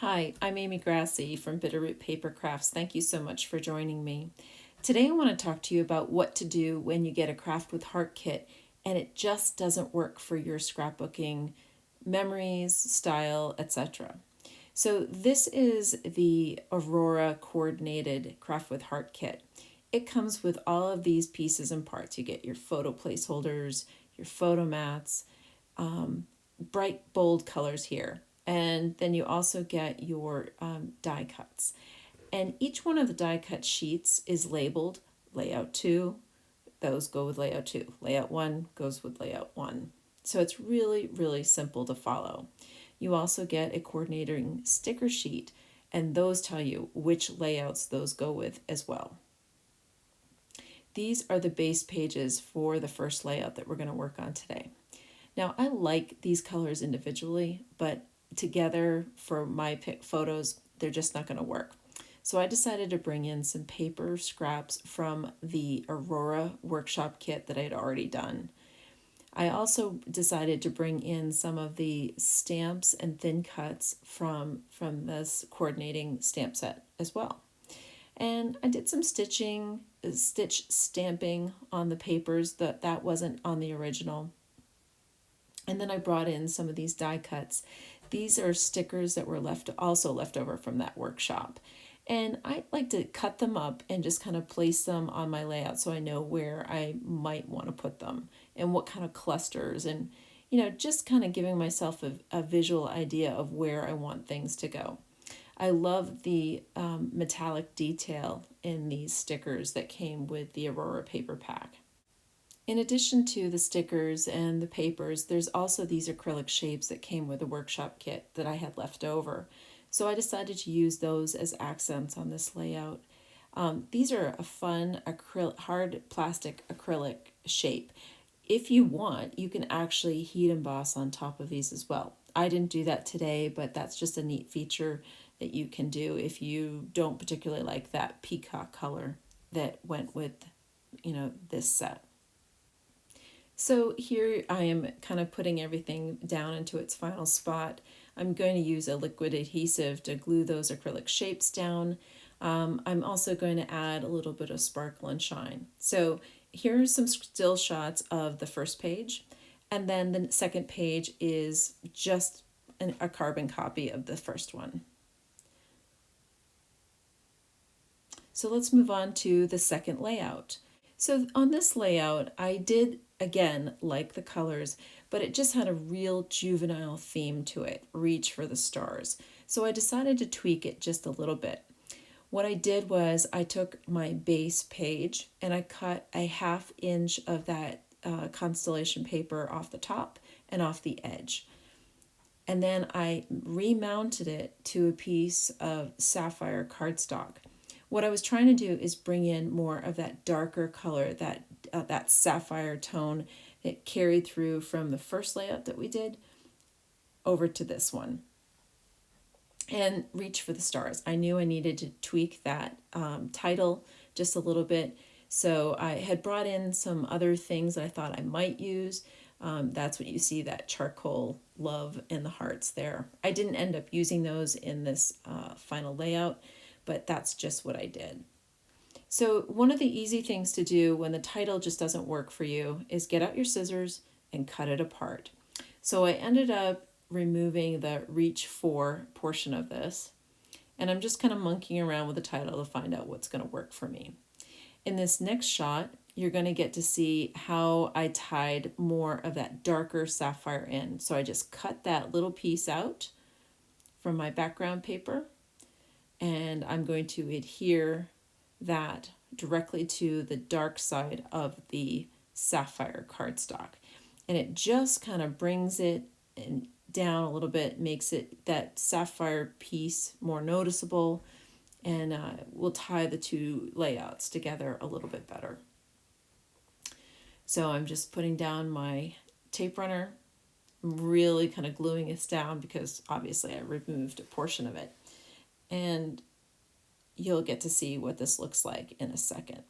Hi, I'm Amy Grassi from Bitterroot Paper Crafts. Thank you so much for joining me. Today I want to talk to you about what to do when you get a Craft with Heart kit and it just doesn't work for your scrapbooking memories, style, etc. So this is the Aurora Coordinated Craft with Heart kit. It comes with all of these pieces and parts. You get your photo placeholders, your photo mats, bright bold colors here. And then you also get your die cuts. And each one of the die cut sheets is labeled layout 2, those go with layout 2. Layout 1 goes with layout 1. So it's really, really simple to follow. You also get a coordinating sticker sheet, and those tell you which layouts those go with as well. These are the base pages for the first layout that we're going to work on today. Now, I like these colors individually, but together for my photos, they're just not going to work. So I decided to bring in some paper scraps from the Aurora workshop kit that I had already done. I also decided to bring in some of the stamps and thin cuts from this coordinating stamp set as well. And I did some stitch stamping on the papers that wasn't on the original. And then I brought in some of these die cuts. These are stickers that were left over from that workshop. And I like to cut them up and just kind of place them on my layout so I know where I might want to put them and what kind of clusters, and just kind of giving myself a visual idea of where I want things to go. I love the metallic detail in these stickers that came with the Aurora paper pack. In addition to the stickers and the papers, there's also these acrylic shapes that came with the workshop kit that I had left over. So I decided to use those as accents on this layout. These are a fun hard plastic acrylic shape. If you want, you can actually heat emboss on top of these as well. I didn't do that today, but that's just a neat feature that you can do if you don't particularly like that peacock color that went with, this set. So here I am kind of putting everything down into its final spot. I'm going to use a liquid adhesive to glue those acrylic shapes down. I'm also going to add a little bit of sparkle and shine. So here are some still shots of the first page, and then the second page is just a carbon copy of the first one. So let's move on to the second layout. So on this layout, I did, again, like the colors, but it just had a real juvenile theme to it, reach for the stars. So I decided to tweak it just a little bit. What I did was I took my base page and I cut a 1/2 inch of that constellation paper off the top and off the edge. And then I remounted it to a piece of sapphire cardstock. What I was trying to do is bring in more of that darker color, that sapphire tone that carried through from the first layout that we did over to this one. And reach for the stars. I knew I needed to tweak that title just a little bit. So I had brought in some other things that I thought I might use. That's what you see, that charcoal love and the hearts there. I didn't end up using those in this final layout, but that's just what I did. So one of the easy things to do when the title just doesn't work for you is get out your scissors and cut it apart. So I ended up removing the reach for portion of this, and I'm just kind of monkeying around with the title to find out what's going to work for me. In this next shot, you're going to get to see how I tied more of that darker sapphire in. So I just cut that little piece out from my background paper, and I'm going to adhere that directly to the dark side of the sapphire cardstock. And it just kind of brings it down a little bit, makes it that sapphire piece more noticeable, and we'll tie the two layouts together a little bit better. So I'm just putting down my tape runner. I'm really kind of gluing this down because obviously I removed a portion of it. And you'll get to see what this looks like in a second.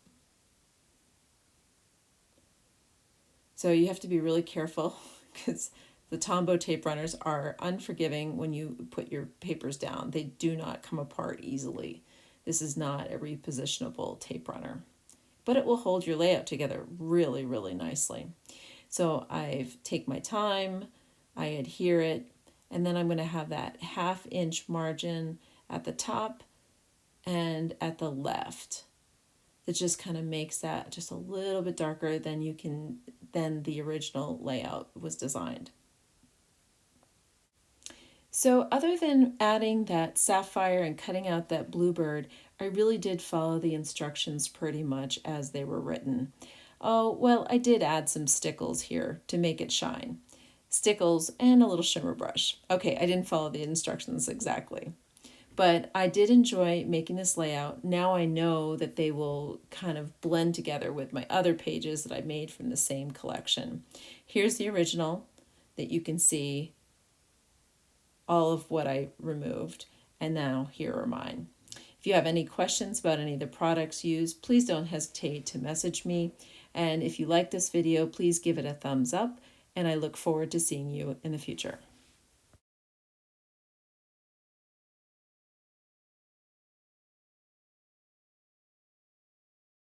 So you have to be really careful because The Tombow tape runners are unforgiving when you put your papers down. They do not come apart easily. This is not a repositionable tape runner, but it will hold your layout together really, really nicely. So I take my time, I adhere it, and then I'm going to have that 1/2 inch margin at the top and at the left. It just kind of makes that just a little bit darker than the original layout was designed. So other than adding that sapphire and cutting out that bluebird, I really did follow the instructions pretty much as they were written. Oh, well, I did add some stickles here to make it shine. Stickles and a little shimmer brush. Okay, I didn't follow the instructions exactly. But I did enjoy making this layout. Now I know that they will kind of blend together with my other pages that I made from the same collection. Here's the original that you can see all of what I removed, and now here are mine. If you have any questions about any of the products used, please don't hesitate to message me. And if you like this video, please give it a thumbs up, and I look forward to seeing you in the future.